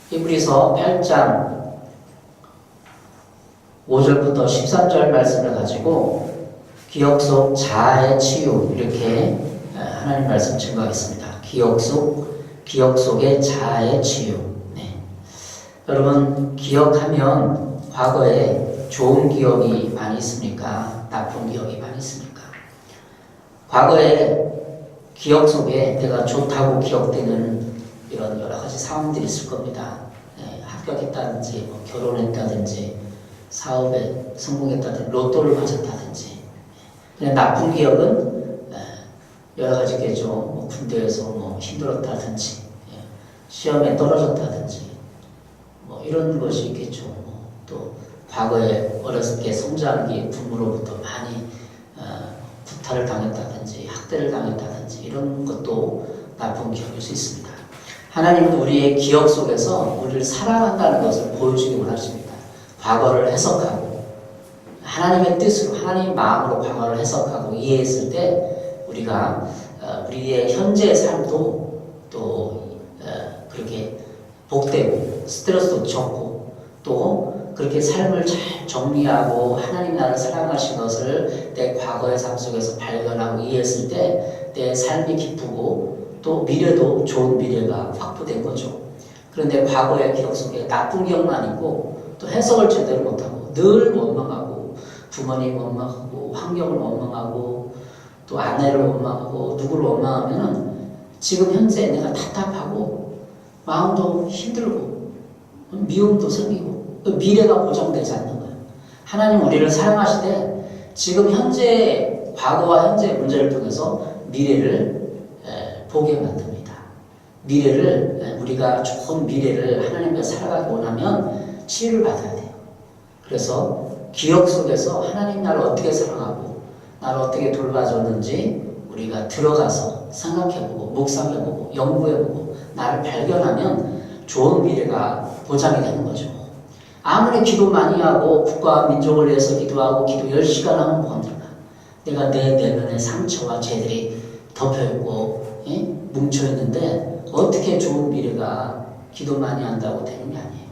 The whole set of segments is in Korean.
히브리서 8장 5절부터 13절 말씀을 가지고 기억 속 자아의 치유, 이렇게 하나님 말씀 증거하겠습니다. 기억 속의 자아의 치유. 네. 여러분, 기억하면 과거에 좋은 기억이 많이 있습니까? 나쁜 기억이 많이 있습니까? 과거에 기억 속에 내가 좋다고 기억되는 이런 여러 가지 상황들이 있을 겁니다. 네, 합격했다든지, 결혼했다든지, 사업에 성공했다든지, 로또를 맞았다든지. 그냥 나쁜 기억은 여러 가지겠죠. 군대에서 힘들었다든지, 시험에 떨어졌다든지, 이런 것이 있겠죠. 또 과거에 어렸을 때 성장기 부모로부터 많이 구타를 당했다든지, 학대를 당했다든지, 이런 것도 나쁜 기억일 수 있습니다. 하나님은 우리의 기억 속에서 우리를 사랑한다는 것을 보여주기 원하십니다. 과거를 해석하고 하나님의 뜻으로, 하나님의 마음으로 과거를 해석하고 이해했을 때 우리가 우리의 현재의 삶도 또 그렇게 복되고 스트레스도 적고 또 그렇게 삶을 잘 정리하고 하나님 나를 사랑하신 것을 내 과거의 삶 속에서 발견하고 이해했을 때 내 삶이 기쁘고 또 미래도 좋은 미래가 확보된 거죠. 그런데 과거의 기억 속에 나쁜 기억만 있고 또 해석을 제대로 못하고 늘 원망하고 부모님 원망하고 환경을 원망하고 또 아내를 원망하고 누구를 원망하면은 지금 현재 내가 답답하고 마음도 힘들고 미움도 생기고 미래가 보장되지 않는 거예요. 하나님 우리를 사랑하시되 지금 현재 과거와 현재의 문제를 통해서 미래를 보게 만듭니다. 미래를 우리가 좋은 미래를 하나님과 살아가기 원하면 치유를 받아야 돼요. 그래서 기억 속에서 하나님 나를 어떻게 사랑하고 나를 어떻게 돌봐줬는지 우리가 들어가서 생각해보고 묵상해보고 연구해보고 나를 발견하면 좋은 미래가 보장이 되는 거죠. 아무리 기도 많이 하고 국가와 민족을 위해서 기도하고 기도 10시간 하면 뭐합니까? 내가 내 내면의 상처와 죄들이 덮여있고 뭉쳐있는데 어떻게 좋은 미래가 기도 많이 한다고 되는 게 아니에요.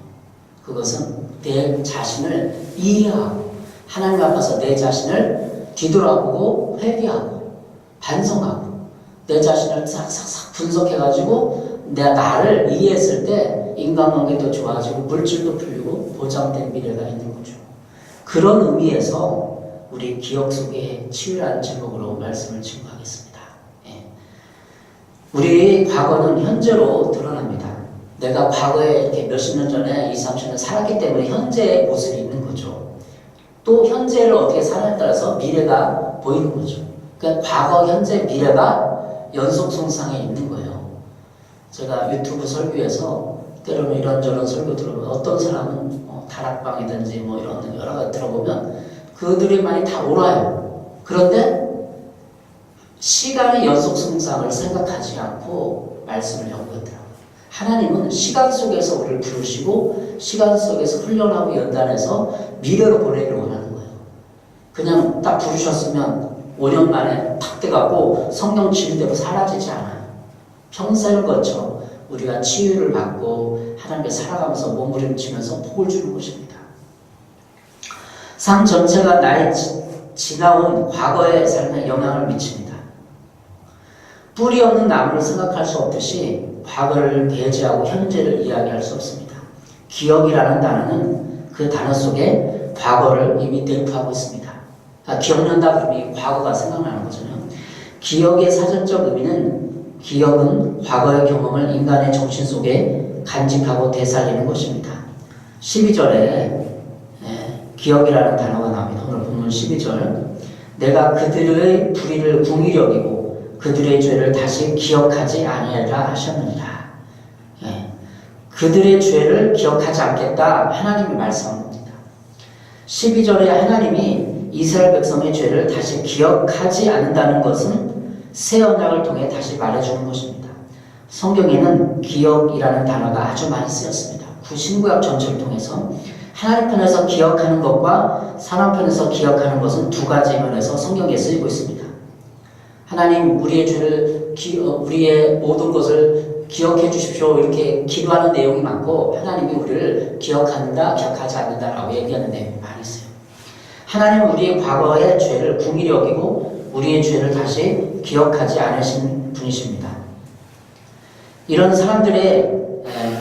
그것은 내 자신을 이해하고 하나님 앞에서 내 자신을 뒤돌아보고 회개하고 반성하고 내 자신을 싹싹싹 분석해가지고 내가 나를 이해했을 때 인간관계도 좋아지고 물질도 풀리고 보장된 미래가 있는 거죠. 그런 의미에서 우리 기억 속에 치유라는 제목으로 말씀을 증거하겠습니다. 우리 과거는 현재로 드러납니다. 내가 과거에 이렇게 몇십 년 전에 20, 30년 살았기 때문에 현재의 모습이 있는 거죠. 또 현재를 어떻게 살아에 따라서 미래가 보이는 거죠. 그러니까 과거, 현재, 미래가 연속성상에 있는 거예요. 제가 유튜브 설교에서 때로는 이런저런 설교 들어보면 어떤 사람은 다락방이든지 이런 여러 가지 들어보면 그들이 많이 다 옳아요. 그런데 시간의 연속성상을 생각하지 않고 말씀을 연구하더라고요. 하나님은 시간 속에서 우리를 부르시고 시간 속에서 훈련하고 연단해서 미래로 보내기를 원하는 거예요. 그냥 딱 부르셨으면 5년 만에 탁 돼갖고 성령 치유대로 사라지지 않아요. 평생을 거쳐 우리가 치유를 받고 하나님께 살아가면서 몸부림치면서 복을 주는 것입니다. 삶 전체가 나의 지나온 과거의 삶에 영향을 미칩니다. 뿌리 없는 나무를 생각할 수 없듯이 과거를 배제하고 현재를 이야기할 수 없습니다. 기억이라는 단어는 그 단어 속에 과거를 이미 내포하고 있습니다. 기억난다 그러면 과거가 생각나는 거잖아요. 기억의 사전적 의미는 기억은 과거의 경험을 인간의 정신 속에 간직하고 되살리는 것입니다. 12절에 기억이라는 단어가 나옵니다. 오늘 본문 12절 내가 그들의 불의를 궁히 여기고 그들의 죄를 다시 기억하지 아니하리라 하셨느니라. 그들의 죄를 기억하지 않겠다 하나님이 말씀합니다. 12절에 하나님이 이스라엘 백성의 죄를 다시 기억하지 않는다는 것은 새 언약을 통해 다시 말해주는 것입니다. 성경에는 기억이라는 단어가 아주 많이 쓰였습니다. 구신구약 전체를 통해서 하나님 편에서 기억하는 것과 사람 편에서 기억하는 것은 두 가지 면에서 성경에 쓰이고 있습니다. 하나님 우리의 죄를 우리의 모든 것을 기억해 주십시오 이렇게 기도하는 내용이 많고 하나님이 우리를 기억한다, 기억하지 않는다라고 얘기하는 내용이 많이 있어요. 하나님은 우리의 과거의 죄를 긍휼히 여기고 우리의 죄를 다시 기억하지 않으신 분이십니다. 이런 사람들의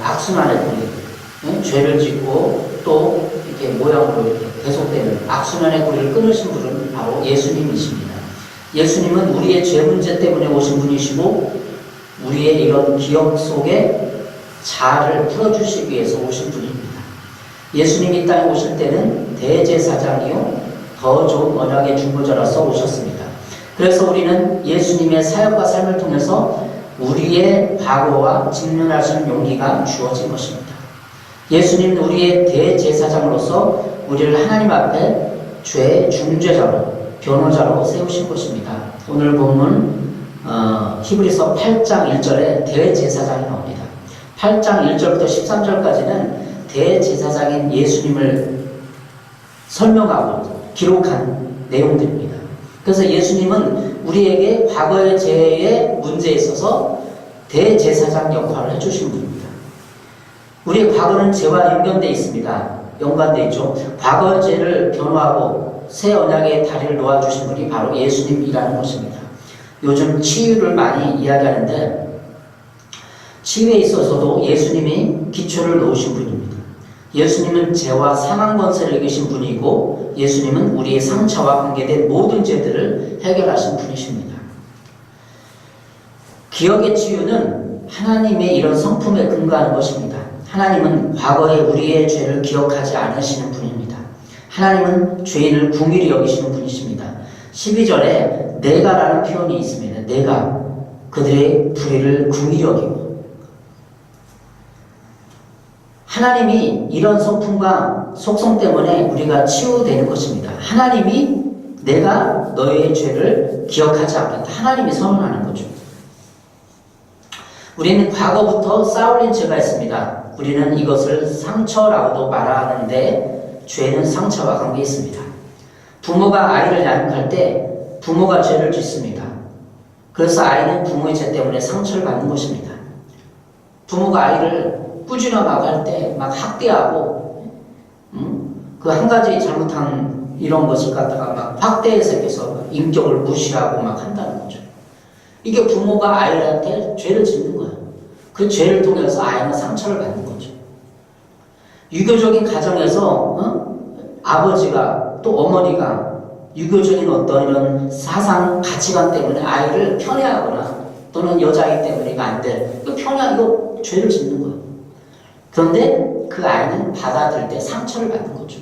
악순환의 고리, 죄를 짓고 또 이렇게 모양으로 이렇게 계속되는 악순환의 고리를 끊으신 분은 바로 예수님이십니다. 예수님은 우리의 죄 문제 때문에 오신 분이시고 우리의 이런 기억 속에 자아를 풀어주시기 위해서 오신 분입니다. 예수님이 이 땅에 오실 때는 대제사장이요 더 좋은 언약의 중보자로서 오셨습니다. 그래서 우리는 예수님의 사역과 삶을 통해서 우리의 과거와 직면할 수 있는 용기가 주어진 것입니다. 예수님은 우리의 대제사장으로서 우리를 하나님 앞에 죄 중죄자로 변호자로 세우신 것입니다. 오늘 본문 히브리서 8장 1절에 대제사장이 나옵니다. 8장 1절부터 13절까지는 대제사장인 예수님을 설명하고 기록한 내용들입니다. 그래서 예수님은 우리에게 과거의 죄의 문제에 있어서 대제사장 역할을 해주신 분입니다. 우리의 과거는 죄와 연관되어 있습니다. 연관되어 있죠. 과거의 죄를 변호하고 새 언약의 다리를 놓아주신 분이 바로 예수님이라는 것입니다. 요즘 치유를 많이 이야기하는데 치유에 있어서도 예수님이 기초를 놓으신 분입니다. 예수님은 죄와 사망 권세를 이기신 분이고 예수님은 우리의 상처와 관계된 모든 죄들을 해결하신 분이십니다. 기억의 치유는 하나님의 이런 성품에 근거하는 것입니다. 하나님은 과거에 우리의 죄를 기억하지 않으시는 분입니다. 하나님은 죄인을 긍휼히 여기시는 분이십니다. 12절에 내가라는 표현이 있습니다. 내가 그들의 불의를 긍휼히 여기고 하나님이 이런 성품과 속성 때문에 우리가 치유되는 것입니다. 하나님이 내가 너의 죄를 기억하지 않겠다. 하나님이 선언하는 거죠. 우리는 과거부터 쌓아올린 죄가 있습니다. 우리는 이것을 상처라고도 말하는데 죄는 상처와 관계 있습니다. 부모가 아이를 양육할 때 부모가 죄를 짓습니다. 그래서 아이는 부모의 죄 때문에 상처를 받는 것입니다. 부모가 아이를 꾸짖어나고 할 때 막 학대하고 그 한 가지 잘못한 이런 것을 갖다가 막 확대해서 인격을 무시하고 막 한다는 거죠. 이게 부모가 아이한테 죄를 짓는 거예요. 그 죄를 통해서 아이는 상처를 받는 거죠. 유교적인 가정에서 아버지가 또 어머니가 유교적인 어떤 이런 사상 가치관 때문에 아이를 편애하거나 또는 여자이기 때문에 이거 안 돼. 이거 이거 죄를 짓는 거예요. 그런데 그 아이는 받아들일 때 상처를 받는 거죠.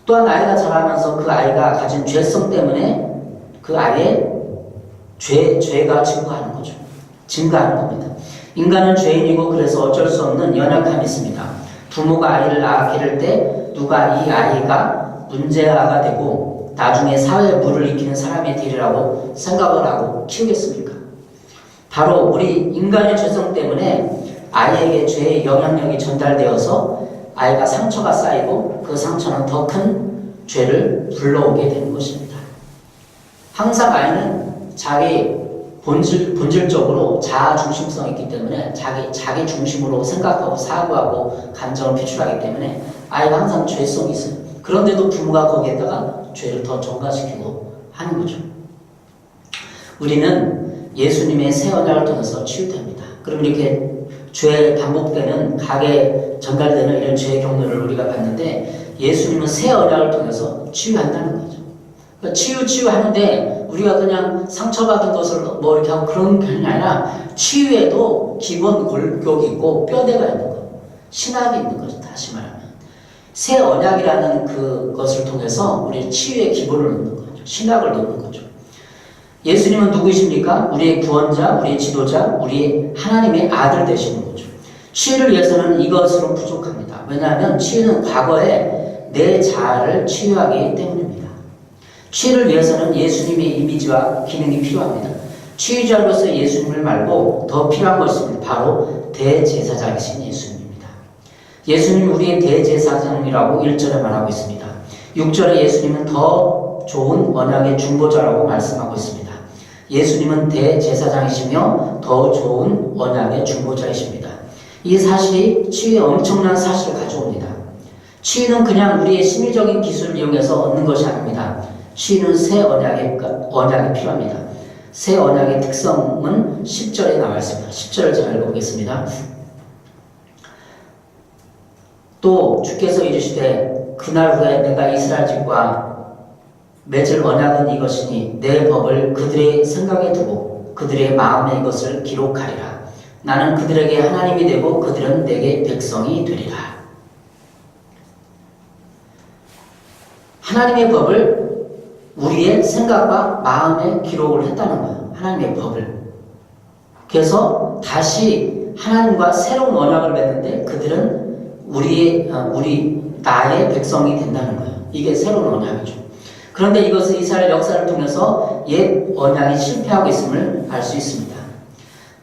또한 아이가 자라면서 그 아이가 가진 죄성 때문에 그 아이의 죄가 증가하는 거죠. 증가하는 겁니다. 인간은 죄인이고 그래서 어쩔 수 없는 연약함이 있습니다. 부모가 아이를 낳아 기를 때 누가 이 아이가 문제아가 되고 나중에 사회에 물을 익히는 사람이 되리라고 생각을 하고 키우겠습니까? 바로 우리 인간의 죄성 때문에 아이에게 죄의 영향력이 전달되어서 아이가 상처가 쌓이고 그 상처는 더 큰 죄를 불러오게 되는 것입니다. 항상 아이는 자기 본질적으로 자아 중심성이 있기 때문에 자기 중심으로 생각하고 사고하고 감정을 표출하기 때문에 아이가 항상 죄성이 있어요. 그런데도 부모가 거기에다가 죄를 더 전가시키고 하는 거죠. 우리는 예수님의 새 언약을 통해서 치유됩니다. 그럼 이렇게 죄 반복되는 각에 전달되는 이런 죄의 경로를 우리가 봤는데 예수님은 새 언약을 통해서 치유한다는 거죠. 그러니까 치유하는데 우리가 그냥 상처받은 것을 뭐 이렇게 하고 그런 게 아니라 치유에도 기본 골격이 있고 뼈대가 있는 거예요. 신학이 있는 거죠. 다시 말하면 새 언약이라는 그것을 통해서 우리 치유의 기본을 넣는 거죠. 신학을 넣는 거죠. 예수님은 누구이십니까? 우리의 구원자, 우리의 지도자, 우리의 하나님의 아들 되시는 거죠. 치유를 위해서는 이것으로 부족합니다. 왜냐하면 치유는 과거에 내 자아를 치유하기 때문입니다. 치유를 위해서는 예수님의 이미지와 기능이 필요합니다. 치유자로서 예수님을 말고 더 필요한 것입니다. 바로 대제사장이신 예수님입니다. 예수님은 우리의 대제사장이라고 1절에 말하고 있습니다. 6절에 예수님은 더 좋은 언약의 중보자라고 말씀하고 있습니다. 예수님은 대제사장이시며 더 좋은 언약의 중보자이십니다. 이 사실이 치유에 엄청난 사실을 가져옵니다. 치유는 그냥 우리의 심리적인 기술을 이용해서 얻는 것이 아닙니다. 치유는 새 언약이 필요합니다. 새 언약의 특성은 10절에 나와 있습니다. 10절을 제가 읽어보겠습니다. 또 주께서 이르시되 그날 후에 내가 이스라엘 집과 맺을 언약은 이것이니 내 법을 그들의 생각에 두고 그들의 마음에 이것을 기록하리라. 나는 그들에게 하나님이 되고 그들은 내게 백성이 되리라. 하나님의 법을 우리의 생각과 마음에 기록을 했다는 거예요. 하나님의 법을. 그래서 다시 하나님과 새로운 언약을 맺는데 그들은 나의 백성이 된다는 거예요. 이게 새로운 언약이죠. 그런데 이것은 이스라엘 역사를 통해서 옛 언약이 실패하고 있음을 알 수 있습니다.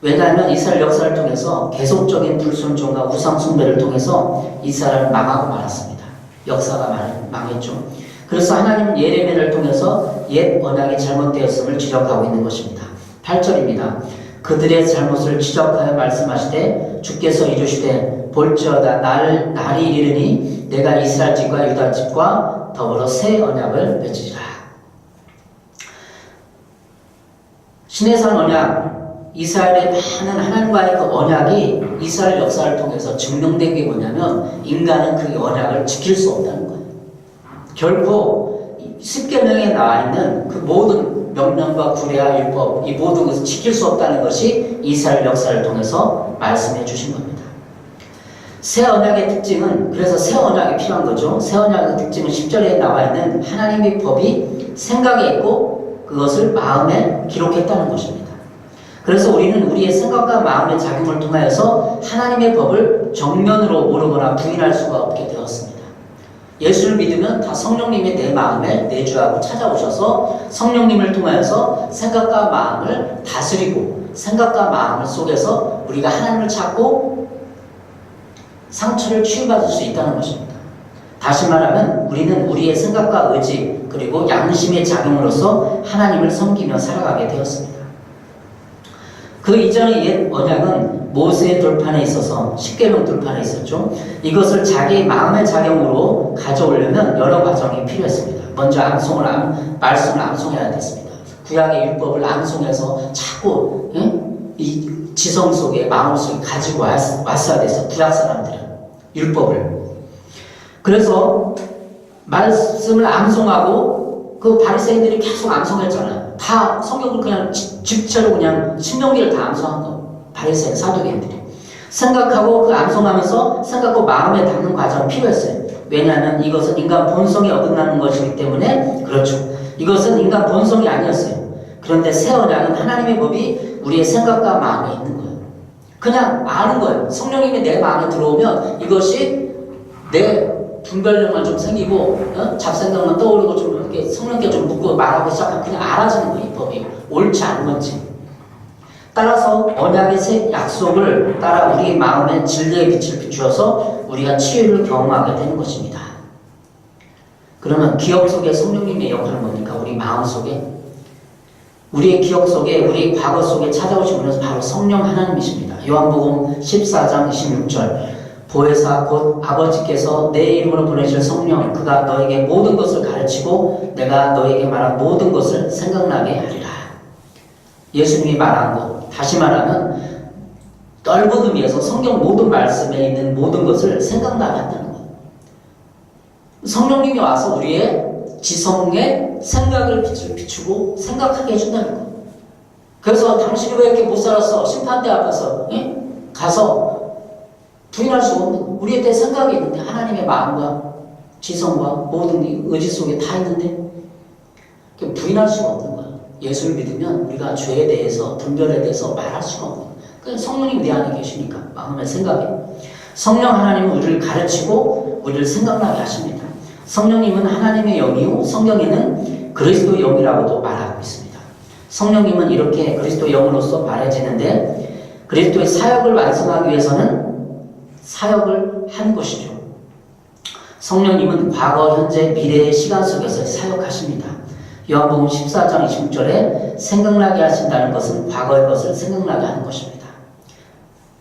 왜냐하면 이스라엘 역사를 통해서 계속적인 불순종과 우상숭배를 통해서 이스라엘을 망하고 말았습니다. 역사가 망했죠. 그래서 하나님은 예레미야를 통해서 옛 언약이 잘못되었음을 지적하고 있는 것입니다. 8절입니다. 그들의 잘못을 지적하여 말씀하시되 주께서 이르시되 볼지어다 날이 이르니 내가 이스라엘 집과 유다 집과 더불어 새 언약을 맺으리라. 시내산 언약, 이스라엘의 많은 하나님과의 그 언약이 이스라엘 역사를 통해서 증명된 게 뭐냐면 인간은 그 언약을 지킬 수 없다는 거예요. 결코 십계명에 나와 있는 그 모든 명령과 구례와 율법, 이 모든 것을 지킬 수 없다는 것이 이스라엘 역사를 통해서 말씀해 주신 겁니다. 새 언약의 특징은, 그래서 새 언약이 필요한 거죠. 새 언약의 특징은 10절에 나와 있는 하나님의 법이 생각에 있고 그것을 마음에 기록했다는 것입니다. 그래서 우리는 우리의 생각과 마음의 작용을 통하여서 하나님의 법을 정면으로 모르거나 부인할 수가 없게 되었습니다. 예수를 믿으면 다 성령님이 내 마음에 내주하고 찾아오셔서 성령님을 통하여서 생각과 마음을 다스리고 생각과 마음 속에서 우리가 하나님을 찾고 상처를 치유받을 수 있다는 것입니다. 다시 말하면 우리는 우리의 생각과 의지 그리고 양심의 작용으로서 하나님을 섬기며 살아가게 되었습니다. 그 이전의 옛 언약은 모세의 돌판에 있어서 십계명 돌판에 있었죠. 이것을 자기 마음의 작용으로 가져오려면 여러 과정이 필요했습니다. 먼저 말씀을 암송해야 됐습니다. 구약의 율법을 암송해서 자꾸 이 지성 속에 마음 속에 가지고 왔어야 돼서 구약 사람들은 율법을. 그래서 말씀을 암송하고 그 바리새인들이 계속 암송했잖아요. 다 성경을 그냥 집체로 그냥 신명기를 다 암송한 거. 바리새인 사두개인들이 생각하고 그 암송하면서 생각하고 마음에 담는 과정이 필요했어요. 왜냐하면 이것은 인간 본성에 어긋나는 것이기 때문에. 그렇죠. 이것은 인간 본성이 아니었어요. 그런데 새 언약은 하나님의 법이 우리의 생각과 마음에 있는 거예요. 그냥 아는 거예요. 성령님이 내 마음에 들어오면 이것이 내 분별력만 좀 생기고 잡생각만 떠오르고 좀 이렇게 성령께 좀 묻고 말하고 시작하면 그냥 알아지는 거예요. 이 법이 옳지 않은 건지. 따라서 언약의 새 약속을 따라 우리 마음에 진리의 빛을 비추어서 우리가 치유를 경험하게 되는 것입니다. 그러면 기억 속에 성령님의 역할은 뭡니까? 우리 마음 속에, 우리의 기억 속에, 우리 과거 속에 찾아오신 분은 바로 성령 하나님이십니다. 요한복음 14장 26절 보혜사 곧 아버지께서 내 이름으로 보내실 성령 그가 너에게 모든 것을 가르치고 내가 너에게 말한 모든 것을 생각나게 하리라. 예수님이 말한 것, 다시 말하면 넓은 의미에서 성경 모든 말씀에 있는 모든 것을 생각나게 한다는 거예요. 성령님이 와서 우리의 지성에 생각을 비추고 생각하게 해준다는 거예요. 그래서 당신이 왜 이렇게 못 살았어? 심판대 앞에서 가서 부인할 수 없는 거예요. 우리에 대해 생각이 있는데 하나님의 마음과 지성과 모든 의지 속에 다 있는데 부인할 수가 없는 거예요. 예수를 믿으면 우리가 죄에 대해서 분별에 대해서 말할 수가 없는 거예요. 그러니까 성령님 내 안에 계시니까 마음의 생각에 성령 하나님은 우리를 가르치고 우리를 생각나게 하십니다. 성령님은 하나님의 영이요 성경에는 그리스도 영이라고도 말하고 있습니다. 성령님은 이렇게 그리스도 영으로서 말해지는데 그리스도의 사역을 완성하기 위해서는 사역을 한 것이죠. 성령님은 과거, 현재, 미래의 시간 속에서 사역하십니다. 요한복음 14장 26절에 생각나게 하신다는 것은 과거의 것을 생각나게 하는 것입니다.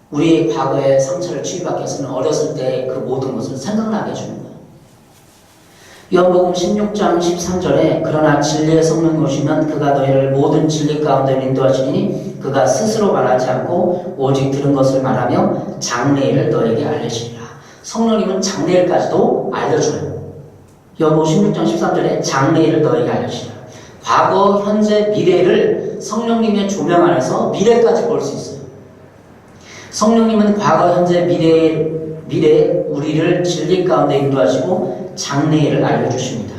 우리의 과거의 상처를 치유받기 위해서는 어렸을 때 그 모든 것을 생각나게 해주는 거예요. 요한복음 16장 13절에 그러나 진리의 성령이 오시면 그가 너희를 모든 진리 가운데 인도하시니 그가 스스로 말하지 않고 오직 들은 것을 말하며 장래일을 너에게 알려주리라. 성령님은 장래일까지도 알려줘요. 요한복음 16장 13절에 장래일을 너에게 알려주리라. 과거, 현재, 미래를 성령님의 조명 안에서 미래까지 볼 수 있어요. 성령님은 과거, 현재, 미래 우리를 진리 가운데 인도하시고 장래일을 알려주십니다.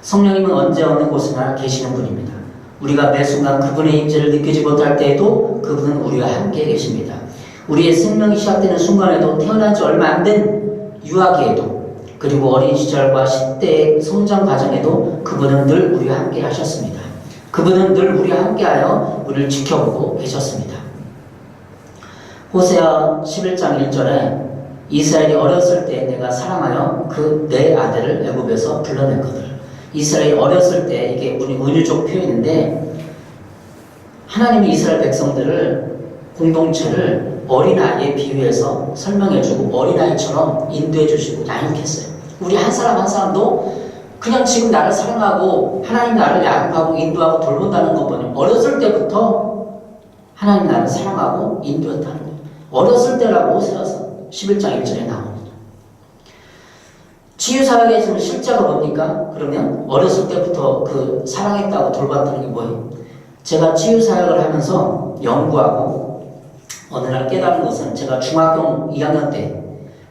성령님은 언제 어느 곳에나 계시는 분입니다. 우리가 매 순간 그분의 임재를 느끼지 못할 때에도 그분은 우리와 함께 계십니다. 우리의 생명이 시작되는 순간에도 태어난 지 얼마 안 된 유아기에도 그리고 어린 시절과 10대의 성장 과정에도 그분은 늘 우리와 함께 하셨습니다. 그분은 늘 우리와 함께하여 우리를 지켜보고 계셨습니다. 호세아 11장 1절에 이스라엘이 어렸을 때 내가 사랑하여 그 내 아들을 애굽에서 불러냈거든. 이스라엘이 어렸을 때 이게 우리 은유적 표현인데 하나님이 이스라엘 백성들을 공동체를 어린아이에 비유해서 설명해주고 어린아이처럼 인도해주시고 양육했어요. 우리 한 사람 한 사람도 그냥 지금 나를 사랑하고 하나님 나를 양육하고 인도하고 돌본다는 것 보니 어렸을 때부터 하나님 나를 사랑하고 인도했다는 거예요. 어렸을 때라고 세워서 11장 1절에 나옵니다. 치유사역에 있으면 실제가 뭡니까? 그러면 어렸을 때부터 그 사랑했다고 돌봤다는 게 뭐예요? 제가 치유사역을 하면서 연구하고 어느 날 깨달은 것은 제가 중학교 2학년 때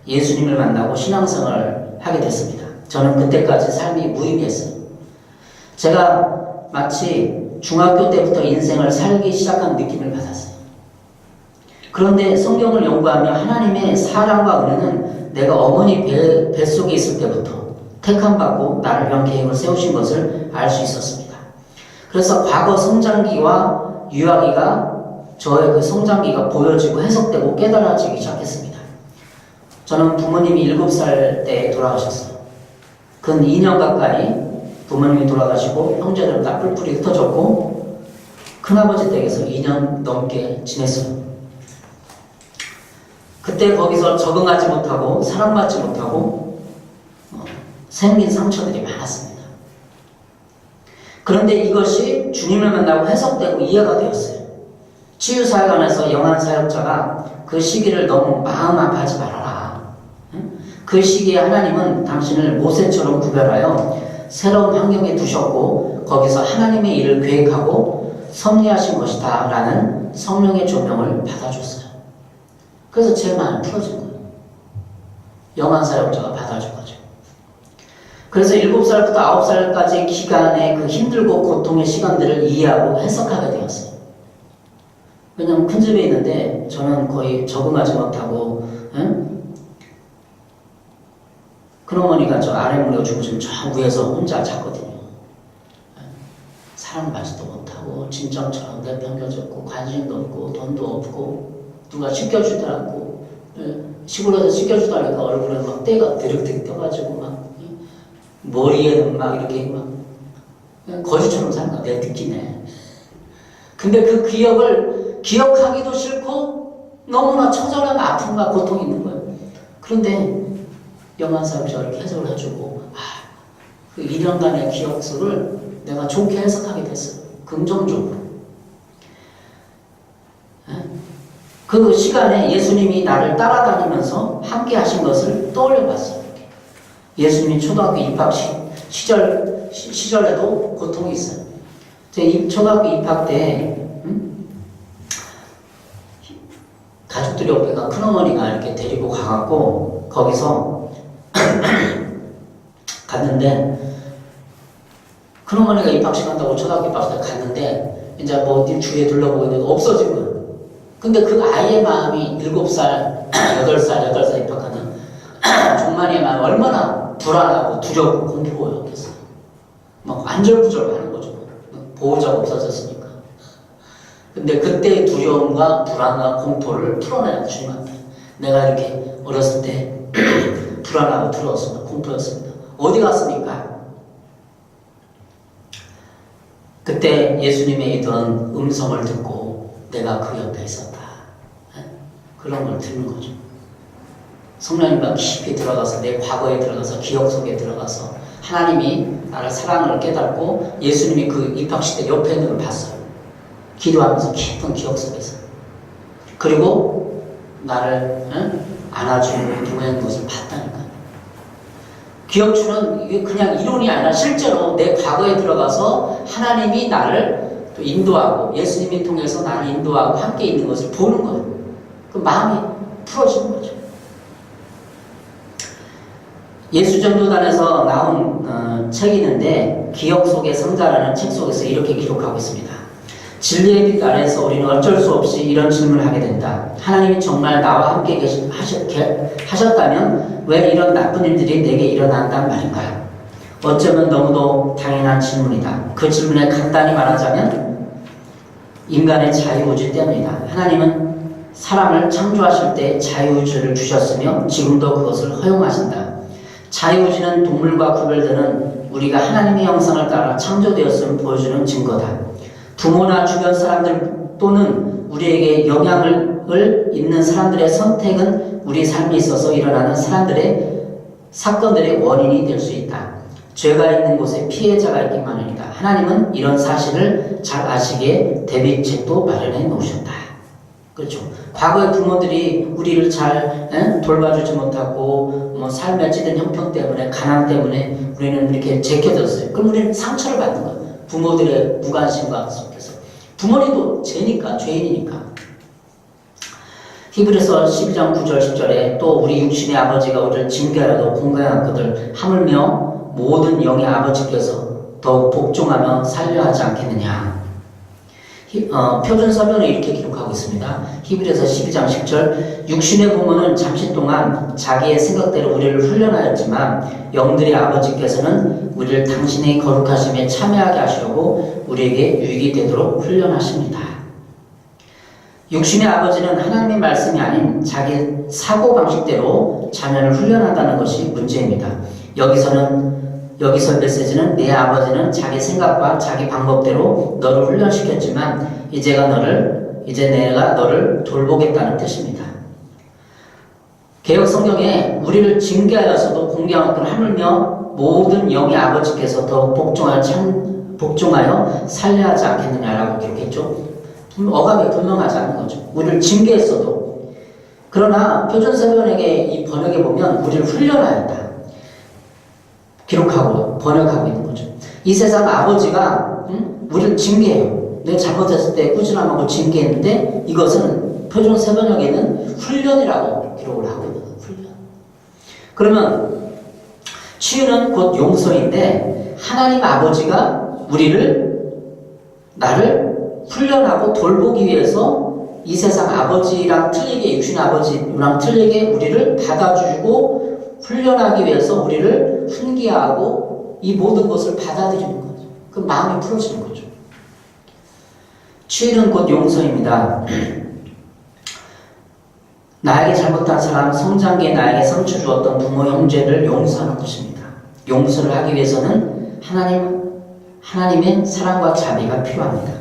예수님을 만나고 신앙생활을 하게 됐습니다. 저는 그때까지 삶이 무의미했어요. 제가 마치 중학교 때부터 인생을 살기 시작한 느낌을 받았어요. 그런데 성경을 연구하며 하나님의 사랑과 은혜는 내가 어머니 뱃속에 있을 때부터 택함받고 나를 위한 계획을 세우신 것을 알 수 있었습니다. 그래서 과거 성장기와 유아기가 저의 그 성장기가 보여지고 해석되고 깨달아지기 시작했습니다. 저는 부모님이 7살 때 돌아가셨어요. 근 2년 가까이 부모님이 돌아가시고 형제들은 다 뿔뿔이 흩어졌고 큰아버지 댁에서 2년 넘게 지냈어요. 그때 거기서 적응하지 못하고 사랑받지 못하고 생긴 상처들이 많았습니다. 그런데 이것이 주님을 만나고 해석되고 이해가 되었어요. 치유사역안에서 영한 사역자가 그 시기를 너무 마음 아파하지 말아라. 그 시기에 하나님은 당신을 모세처럼 구별하여 새로운 환경에 두셨고 거기서 하나님의 일을 계획하고 섭리하신 것이다 라는 성령의 조명을 받아줬어요. 그래서 제 마음이 풀어진 거예요. 영한 사역자가 받아준 거죠. 그래서 7살부터 9살까지 기간의 그 힘들고 고통의 시간들을 이해하고 해석하게 되었어요. 왜냐면 큰 집에 있는데 저는 거의 적응하지 못하고 큰어머니가 저 아래물에 주무시면 저 위에서 혼자 잤거든요. 사랑받지도 못하고 진정처럼 내팽겨졌고 관심도 없고 돈도 없고 누가 씻겨주도 않고 시골에서 씻겨주다니까 얼굴에 막 때가 드륵드륵 떠가지고 막 머리에는 막 이렇게 막 거지처럼 사는 거야. 내 느끼네. 근데 그 기억을 기억하기도 싫고 너무나 처절한 아픔과 고통이 있는 거예요. 그런데 영한 사역자가 이렇게 해석을 해주고 그 2년간의 기억 속을 내가 좋게 해석하게 됐어요. 긍정적으로. 그 시간에 예수님이 나를 따라다니면서 함께 하신 것을 떠올려 봤어요. 예수님이 초등학교 입학 시절에도 고통이 있어요. 제 초등학교 입학 때 가족들이 없으니까 큰어머니가 이렇게 데리고 가갖고 거기서 갔는데 큰어머니가 입학식 한다고 초등학교 입학식 때 갔는데 이제 뭐 주위에 둘러보고 있는데 없어진 거예요. 근데 그 아이의 마음이 7살, 8살 입학하는 종만이의 마음이 얼마나 불안하고 두렵고 공포였겠어요. 막 안절부절 하는 거죠. 보호자가 없어졌으니까. 근데 그때의 두려움과 불안과 공포를 풀어내요, 주님한테. 내가 이렇게 어렸을 때 불안하고 두려웠습니다. 공포였습니다. 어디 갔습니까? 그때 예수님의 이던 음성을 듣고 내가 그 옆에 있었다. 그런 걸 듣는 거죠. 성령님과 깊이 들어가서 내 과거에 들어가서 기억 속에 들어가서 하나님이 나를 사랑을 깨닫고 예수님이 그 입학시대 옆에 있는 걸 봤어요. 기도하면서 깊은 기억 속에서. 그리고 나를 안아주고 동행하는 것을 봤다니까요. 기억주는 이게 그냥 이론이 아니라 실제로 내 과거에 들어가서 하나님이 나를 또 인도하고 예수님이 통해서 나를 인도하고 함께 있는 것을 보는 거예요. 그 마음이 풀어지는 거죠. 예수전도단에서 나온 책이 있는데 기억 속의 성자라는 책 속에서 이렇게 기록하고 있습니다. 진리의 빛 아래에서 우리는 어쩔 수 없이 이런 질문을 하게 된다. 하나님이 정말 나와 함께 하셨다면 왜 이런 나쁜 일들이 내게 일어난단 말인가요? 어쩌면 너무도 당연한 질문이다. 그 질문에 간단히 말하자면 인간의 자유의지 때문이다. 하나님은 사람을 창조하실 때 자유의지를 주셨으며 지금도 그것을 허용하신다. 자유의지는 동물과 구별되는 우리가 하나님의 형상을 따라 창조되었음을 보여주는 증거다. 부모나 주변 사람들 또는 우리에게 영향을 있는 사람들의 선택은 우리 삶에 있어서 일어나는 사건들의 원인이 될 수 있다. 죄가 있는 곳에 피해자가 있기 마련이다. 하나님은 이런 사실을 잘 아시기에 대비책도 마련해 놓으셨다. 그렇죠. 과거의 부모들이 우리를 잘 돌봐주지 못하고 삶에 찌든 형편 때문에 가난 때문에 우리는 이렇게 제껴졌어요. 그럼 우리는 상처를 받는 거예요. 부모들의 무관심과 속에서. 부모님도 죄인이니까. 히브리서 12장 9절 10절에 또 우리 육신의 아버지가 우리를 징계하려도 공경하거늘 하물며 모든 영의 아버지께서 더욱 복종하며 살려 하지 않겠느냐. 표준서변에 이렇게 기록하고 있습니다. 히브리서 12장 10절 육신의 부모는 잠시 동안 자기의 생각대로 우리를 훈련하였지만 영들의 아버지께서는 우리를 당신의 거룩하심에 참여하게 하시려고 우리에게 유익이 되도록 훈련하십니다. 육신의 아버지는 하나님의 말씀이 아닌 자기 사고방식대로 자녀를 훈련한다는 것이 문제입니다. 여기서 메시지는 내 아버지는 자기 생각과 자기 방법대로 너를 훈련시켰지만 이제 내가 너를 돌보겠다는 뜻입니다. 개혁 성경에 우리를 징계하여서도 공경하거늘 하물며 모든 영의 아버지께서 더욱 복종하여 살려하지 않겠느냐라고 기록했죠. 어감이 분명하지 않는 거죠. 우리를 징계했어도. 그러나 표준세변에게 이 번역에 보면 우리를 훈련하였다. 기록하고 번역하고 있는 거죠. 이 세상 아버지가 우리를 징계해요. 내가 잘못했을 때 꾸준함하고 징계했는데 이것은 표준세번역에는 훈련이라고 기록을 하고 있는 거예요. 훈련. 그러면 치유는 곧 용서인데 하나님 아버지가 나를 훈련하고 돌보기 위해서 이 세상 아버지랑 틀리게 육신 아버지랑 틀리게 우리를 받아주고 훈련하기 위해서 우리를 훈계하고 이 모든 것을 받아들이는 거죠. 그 마음이 풀어지는 거죠. 치유는 곧 용서입니다. 나에게 잘못한 사람, 성장기에 나에게 상처 주었던 부모, 형제를 용서하는 것입니다. 용서를 하기 위해서는 하나님의 사랑과 자비가 필요합니다.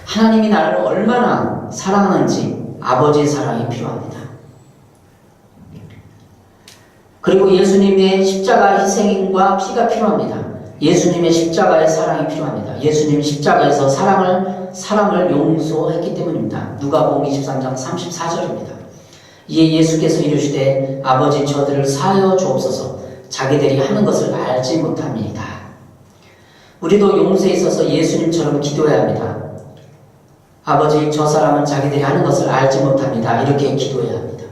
하나님이 나를 얼마나 사랑하는지 아버지의 사랑이 필요합니다. 그리고 예수님의 십자가 희생과 피가 필요합니다. 예수님의 십자가의 사랑이 필요합니다. 예수님이 십자가에서 사람을 용서했기 때문입니다. 누가복음 23장 34절입니다. 이에 예수께서 이르시되 아버지 저들을 사하여 주옵소서 자기들이 하는 것을 알지 못합니다. 우리도 용서에 있어서 예수님처럼 기도해야 합니다. 아버지 저 사람은 자기들이 하는 것을 알지 못합니다. 이렇게 기도해야 합니다.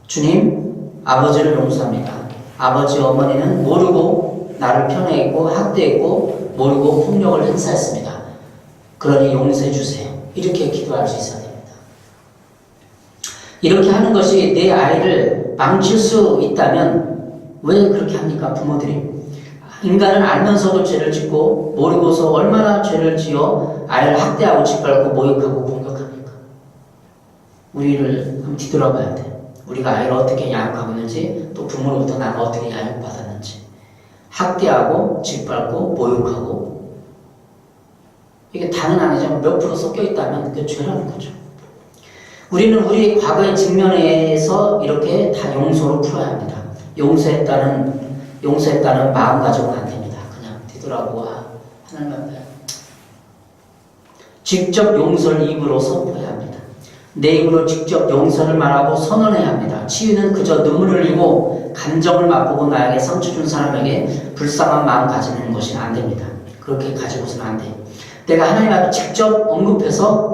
주님 아버지를 용서합니다. 아버지 어머니는 모르고 나를 편애했고 학대했고 모르고 폭력을 행사했습니다. 그러니 용서해 주세요. 이렇게 기도할 수 있어야 됩니다. 이렇게 하는 것이 내 아이를 망칠 수 있다면 왜 그렇게 합니까? 부모들이. 인간은 알면서도 죄를 짓고 모르고서 얼마나 죄를 지어 아이를 학대하고 짓밟고 모욕하고 공격합니까? 우리를 한번 뒤돌아봐야 돼. 우리가 아이를 어떻게 양육하고 있는지 또 부모로부터 나는 어떻게 양육받았는지 학대하고 짓밟고 모욕하고 이게 다는 아니지만 몇 프로 섞여 있다면 그게 죄라는 거죠. 우리는 우리의 과거의 직면에서 이렇게 다 용서로 풀어야 합니다. 용서했다는 마음 가지고는 안 됩니다. 그냥 뒤돌아보고 하나님 앞에 직접 용서를 입으로 선포해야 합니다. 내 입으로 직접 용서를 말하고 선언해야 합니다. 치유는 그저 눈물을 흘리고 감정을 맛보고 나에게 상처 준 사람에게 불쌍한 마음 가지는 것이 안 됩니다. 그렇게 가지고서는 안 돼요. 내가 하나님 앞에 직접 언급해서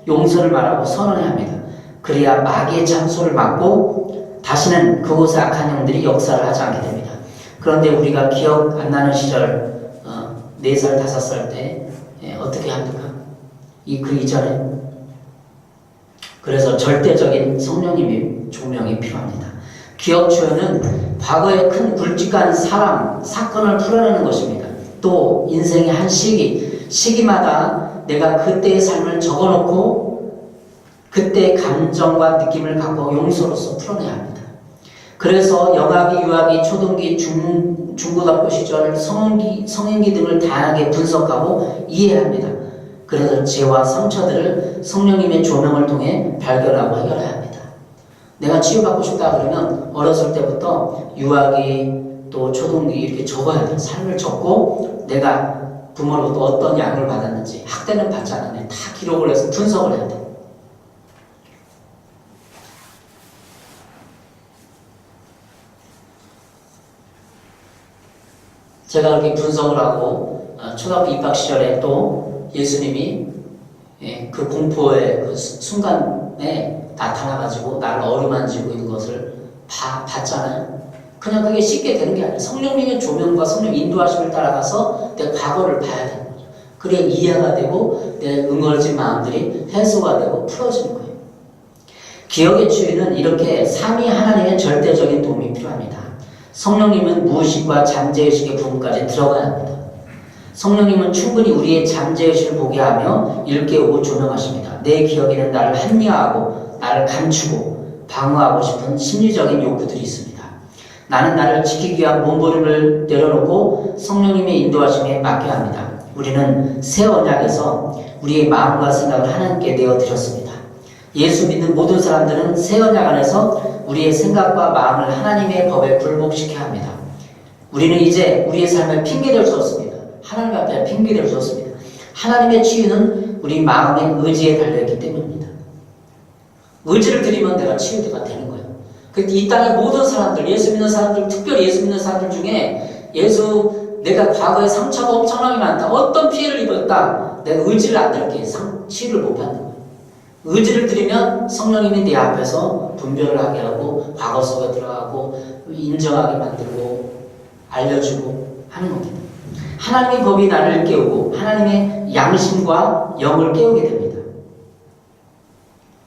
용서를 말하고 선언해야 합니다. 그래야 마귀의 참소를 막고 다시는 그곳에 악한 영들이 역사를 하지 않게 됩니다. 그런데 우리가 기억 안 나는 시절 4살, 5살 때 어떻게 합니까? 그 이전에 그래서 절대적인 성령님의 조명이 필요합니다. 기억 초연은 과거의 큰 굵직한 사건을 풀어내는 것입니다. 또 인생의 한 시기마다 내가 그때의 삶을 적어놓고 그때의 감정과 느낌을 갖고 용서로서 풀어내야 합니다. 그래서 영학이, 유학이, 초등기, 중고등학교 시절, 성인기 등을 다양하게 분석하고 이해해야 합니다. 그래서 죄와 상처들을 성령님의 조명을 통해 발견하고 해결해야 합니다. 내가 치유받고 싶다 그러면 어렸을 때부터 유아기 또 초등기 이렇게 적어야 돼요. 삶을 적고 내가 부모로부터 어떤 양을 받았는지 학대는 받지 않았는데 다 기록을 해서 분석을 해야 돼요. 제가 그렇게 분석을 하고 초등학교 입학 시절에 또 예수님이 그 공포의 그 순간에 나타나가지고 나를 어루만지고 있는 것을 봤잖아요. 그냥 그게 쉽게 되는 게 아니에요. 성령님의 조명과 성령 인도하심을 따라가서 내 과거를 봐야 되는 거죠. 그래 이해가 되고 내 응어진 마음들이 해소가 되고 풀어지는 거예요. 기억의 치유는 이렇게 삼위 하나님의 절대적인 도움이 필요합니다. 성령님은 무의식과 잠재의식의 부분까지 들어가야 합니다. 성령님은 충분히 우리의 잠재의식을 보게 하며 일깨우고 조명하십니다. 내 기억에는 나를 합리화하고 나를 감추고 방어하고 싶은 심리적인 욕구들이 있습니다. 나는 나를 지키기 위한 몸부림을 내려놓고 성령님의 인도하심에 맡겨야 합니다. 우리는 새 언약에서 우리의 마음과 생각을 하나님께 내어드렸습니다. 예수 믿는 모든 사람들은 새 언약 안에서 우리의 생각과 마음을 하나님의 법에 굴복시켜야 합니다. 우리는 이제 우리의 삶을 핑계댈 수 없습니다. 하나님 앞에 핑계댈 수 없습니다. 하나님의 치유는 우리 마음의 의지에 달려있기 때문입니다. 의지를 드리면 내가 치유가 되는 거예요. 이 땅의 모든 사람들, 예수 믿는 사람들, 특별히 예수 믿는 사람들 중에 내가 과거에 상처가 엄청나게 많다. 어떤 피해를 입었다. 내가 의지를 안 들게 치유를 못 받는 거예요. 의지를 드리면 성령님이 내 앞에서 분별을 하게 하고 과거 속에 들어가고 인정하게 만들고 알려주고 하는 겁니다. 하나님의 법이 나를 깨우고 하나님의 양심과 영을 깨우게 됩니다.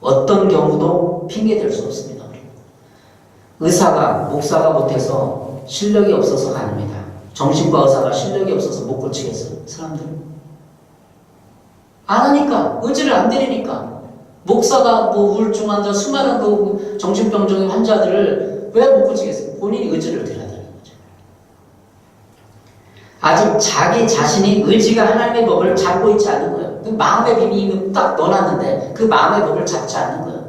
어떤 경우도 핑계댈 수 없습니다. 의사가 목사가 못해서 실력이 없어서가 아닙니다. 정신과 의사가 실력이 없어서 못 고치겠어요. 사람들은 안 하니까 의지를 안 들이니까 목사가 우울증 환자 수많은 그 정신병적인 환자들을 왜 못 고치겠어요? 본인이 의지를 들여야 되는 거죠. 아직 자기 자신이 의지가 하나님의 법을 잡고 있지 않은 거예요. 그 마음의 비밀이 딱 넣어놨는데 그 마음의 법을 잡지 않는 거예요.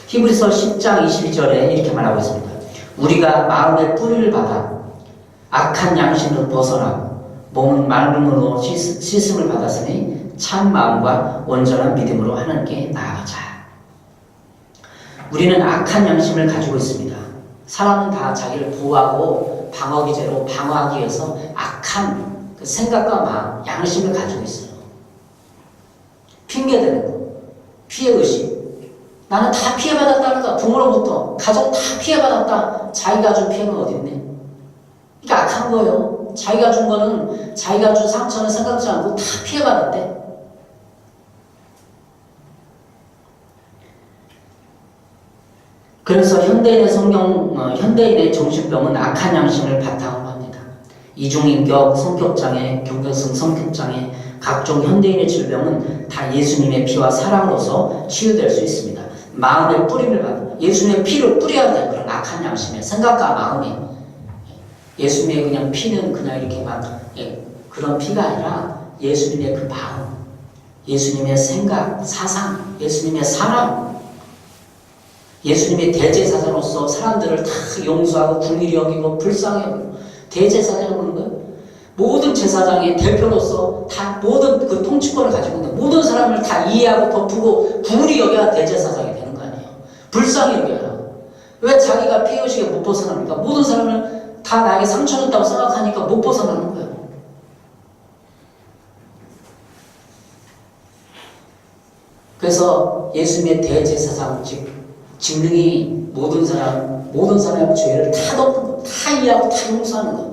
히브리서 10장 22절에 이렇게 말하고 있습니다. 우리가 마음의 뿌리를 받아 악한 양심으로 벗어나 몸은 말름으로 씻음을 받았으니 참 마음과 온전한 믿음으로 하나님께 나아가자. 우리는 악한 양심을 가지고 있습니다. 사람은 다 자기를 보호하고 방어기제로 방어하기 위해서 악한 그 생각과 마음, 양심을 가지고 있어요. 핑계대는 거, 피해의식. 나는 다 피해받았다. 부모로부터, 가족 다 피해받았다. 자기가 준 피해는 어디 있네? 이게 악한 거예요. 자기가 준 거는, 자기가 준 상처는 생각지 않고 다 피해받았대. 그래서 현대인의 정신병은 악한 양심을 바탕으로 합니다. 이중인격, 성격장애, 경계성 성격장애, 각종 현대인의 질병은 다 예수님의 피와 사랑으로서 치유될 수 있습니다. 마음의 뿌림을 받는, 예수님의 피를 뿌려야 돼요. 그런 악한 양심에, 생각과 마음에. 예수님의 그냥 피는 그냥 이렇게 막, 그런 피가 아니라 예수님의 그 마음, 예수님의 생각, 사상, 예수님의 사랑, 예수님의 대제사장으로서 사람들을 다 용서하고 긍휼히 여기고 불쌍히 여기고 대제사장을 보는 거예요. 모든 제사장의 대표로서 다 모든 그 통치권을 가지고 있는 모든 사람을 다 이해하고 덮고 긍휼히 여겨야 대제사장이 되는 거 아니에요. 불쌍히 여겨야. 왜 자기가 피해의식에 못 벗어납니까? 모든 사람을 다 나에게 상처줬다고 생각하니까 못 벗어나는 거예요. 그래서 예수님의 대제사장 즉 직능이 모든 사람의 죄를 다 덮는 거, 다 이해하고 다 용서하는 거.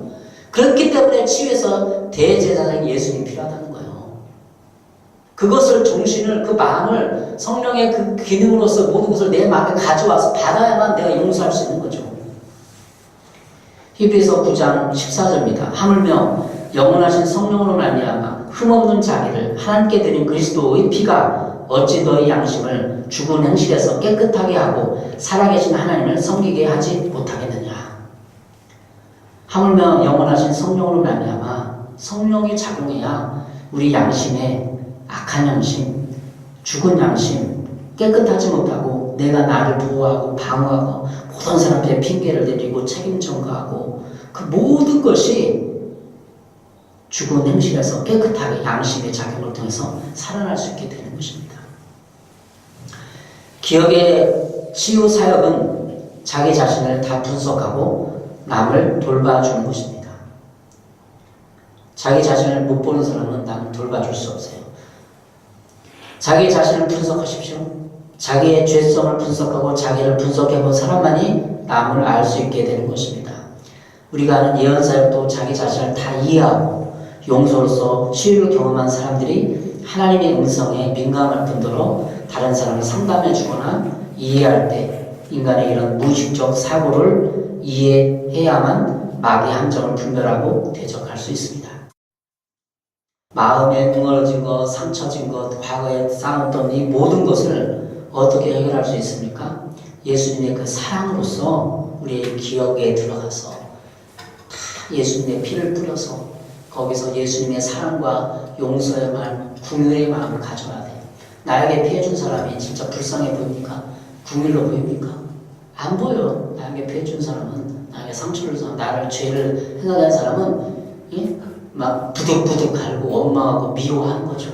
그렇기 때문에 치유에서 대제사장이 예수님이 필요하다는 거예요. 그것을 정신을 그 마음을 성령의 그 기능으로서 모든 것을 내 마음에 가져와서 받아야만 내가 용서할 수 있는 거죠. 히브리서 9장 14절입니다. 하물며 영원하신 성령으로 말미암아 흠없는 자기를 하나님께 드린 그리스도의 피가 어찌 너희 양심을 죽은 행실에서 깨끗하게 하고 살아계신 하나님을 섬기게 하지 못하겠느냐. 하물며 영원하신 성령으로 말미암아 성령이 작용해야 우리 양심에 악한 양심, 죽은 양심, 깨끗하지 못하고 내가 나를 보호하고 방어하고 모든 사람들의 핑계를 내리고 책임 전가하고 그 모든 것이 죽은 행실에서 깨끗하게 양심의 작용을 통해서 살아날 수 있게 되는 것입니다. 기억의 치유 사역은 자기 자신을 다 분석하고 남을 돌봐주는 것입니다. 자기 자신을 못 보는 사람은 남을 돌봐줄 수 없어요. 자기 자신을 분석하십시오. 자기의 죄성을 분석하고 자기를 분석해본 사람만이 남을 알 수 있게 되는 것입니다. 우리가 하는 예언사역도 자기 자신을 다 이해하고 용서로서 치유를 경험한 사람들이 하나님의 음성에 민감할 뿐더러 다른 사람을 상담해 주거나 이해할 때 인간의 이런 무의식적 사고를 이해해야만 마귀의 함정을 분별하고 대적할 수 있습니다. 마음에 뭉어진 것, 상처진 것, 과거에 쌓았던 이 모든 것을 어떻게 해결할 수 있습니까? 예수님의 그 사랑으로서 우리의 기억에 들어가서 다 예수님의 피를 뿌려서 거기서 예수님의 사랑과 용서의 마음, 긍휼의 마음을 가져와야 돼요. 나에게 피해준 사람이 진짜 불쌍해 보입니까? 긍휼로 보입니까? 안 보여. 나에게 피해준 사람은, 나에게 상처를 준 사람, 나를 죄를 행하는 사람은 막 부득부득 갈고 원망하고 미워하는 거죠.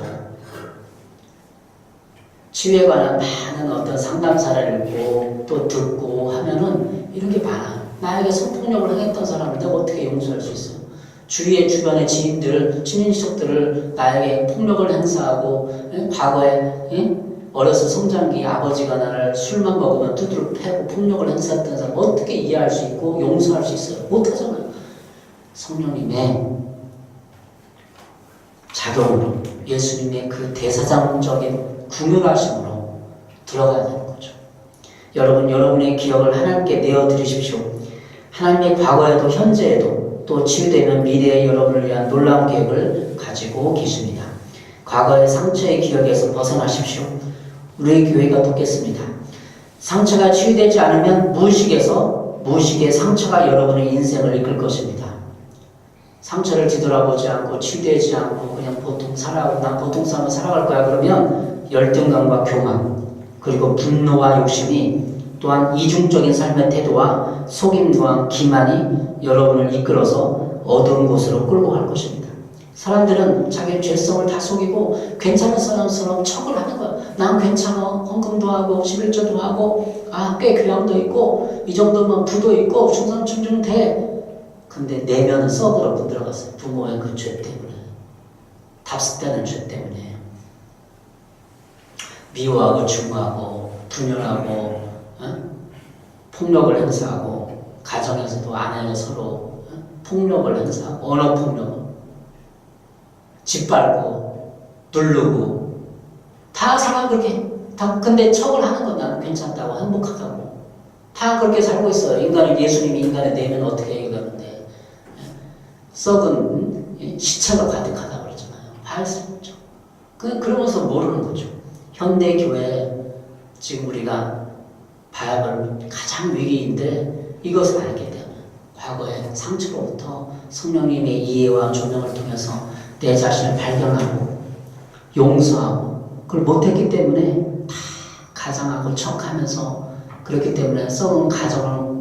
치유에 관한 많은 어떤 상담 사례를 읽고 또 듣고 하면은 이런 게 많아. 나에게 성폭력을 행했던 사람을 내가 어떻게 용서할 수 있어요? 주위의 주변의 지인들, 친인척들을 나에게 폭력을 행사하고 과거에 어려서 성장기 아버지가 나를 술만 먹으면 두드러 패고 폭력을 행사했던 사람 어떻게 이해할 수 있고 용서할 수 있어요? 못하잖아요. 성령님의 작용으로 예수님의 그 대사장적인 긍휼하심으로 들어가야 되는 거죠. 여러분, 여러분의 기억을 하나님께 내어드리십시오. 하나님의 과거에도 현재에도 또 치유되면 미래의 여러분을 위한 놀라운 계획을 가지고 계십니다. 과거의 상처의 기억에서 벗어나십시오. 우리 교회가 돕겠습니다. 상처가 치유되지 않으면 무의식의 상처가 여러분의 인생을 이끌 것입니다. 상처를 뒤돌아보지 않고 치유되지 않고 그냥 보통 살아가고 난 보통 삶을 살아갈 거야 그러면 열등감과 교만 그리고 분노와 욕심이 또한 이중적인 삶의 태도와 속임과 기만이 여러분을 이끌어서 어두운 곳으로 끌고 갈 것입니다. 사람들은 자기의 죄성을 다 속이고 괜찮은 사람처럼 척을 하는 거야. 난 괜찮아. 헌금도 하고 11조도 하고 꽤 교양도 있고 이 정도면 부도 있고 충성충중 돼. 근데 내면은 썩으로 들어갔어요. 부모의 그 죄 때문에. 답습되는 죄 때문에. 미워하고 중하고 분열하고 폭력을 행사하고 가정에서도 아내가 서로 폭력을 행사하고 언어폭력 짓밟고 누르고 다 사람 그렇게 다 근데 척을 하는 건 나는 괜찮다고 행복하다고 다 그렇게 살고 있어요. 인간은 예수님이 인간의 내면을 어떻게 얘기하는데 썩은 시체가 가득하다고 그러잖아요. 발생죠. 그러면서 모르는 거죠. 현대 교회 지금 우리가 봐야 할 가장 위기인데 이것을 알게 되면 과거의 상처로부터 성령님의 이해와 조명을 통해서 내 자신을 발견하고 용서하고 그걸 못했기 때문에 다 가장하고 척하면서 그렇기 때문에 썩은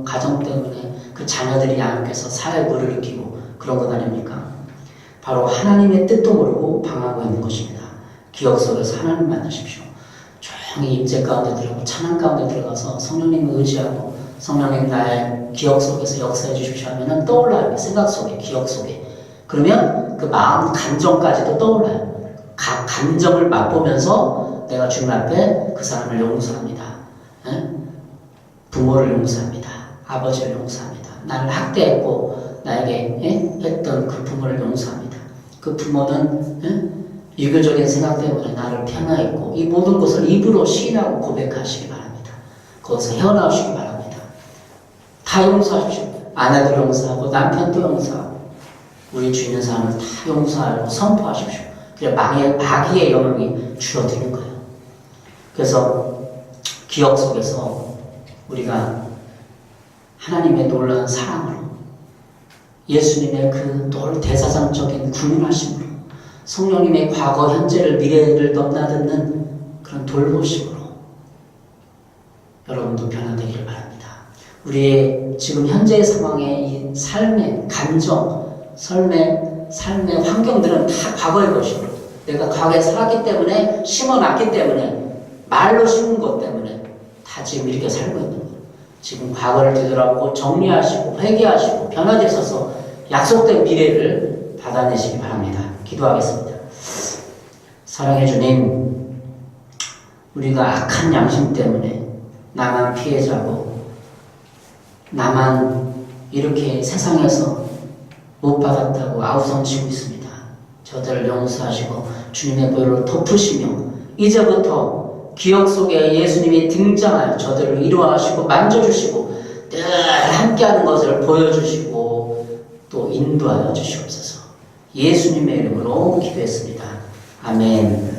가정 때문에 그 자녀들이 양육해서 사회 무리를 끼고 그런 것 아닙니까? 바로 하나님의 뜻도 모르고 방하고 있는 것입니다. 기억 속에서 하나님 만나십시오. 조용히 임재 가운데 들어가고 찬양 가운데 들어가서 성령님을 의지하고 성령님 나의 기억 속에서 역사해 주십시오 하면은 떠올라요. 생각 속에, 기억 속에. 그러면 그 마음, 감정까지도 떠올라요. 각 감정을 맛보면서 내가 주님 앞에 그 사람을 용서합니다. 에? 부모를 용서합니다. 아버지를 용서합니다. 나를 학대했고 나에게 했던 그 부모를 용서합니다. 그 부모는 유교적인 생각 때문에 나를 편애했고 이 모든 것을 입으로 시인하고 고백하시기 바랍니다. 거기서 헤어나오시기 바랍니다. 다 용서하십시오. 아내도 용서하고 남편도 용서하고 우리 주 있는 사람을 다 용서하고 선포하십시오. 그래 마귀의 영향이 줄어드는 거예요. 그래서 기억 속에서 우리가 하나님의 놀라운 사랑으로 예수님의 그 대사장적인 군림하심으로 성령님의 과거, 현재를, 미래를 넘나드는 그런 돌보심으로 여러분도 변화되기를 바랍니다. 우리의 지금 현재의 상황의 이 삶의 감정, 삶의 환경들은 다 과거의 것이고 내가 과거에 살았기 때문에 심어놨기 때문에 말로 심은 것 때문에 다 지금 이렇게 살고 있는 거예요. 지금 과거를 되돌아보고 정리하시고 회개하시고 변화되셔서 약속된 미래를 받아내시기 바랍니다. 기도하겠습니다. 사랑해 주님, 우리가 악한 양심 때문에 나만 피해자고 나만 이렇게 세상에서 못 받았다고 아우성치고 있습니다. 저들을 용서하시고 주님의 보혈로 덮으시며 이제부터 기억 속에 예수님이 등장하여 저들을 위로하시고 만져주시고 늘 함께하는 것을 보여주시고 또 인도하여 주시옵소서. 예수님의 이름으로 기도했습니다. 아멘.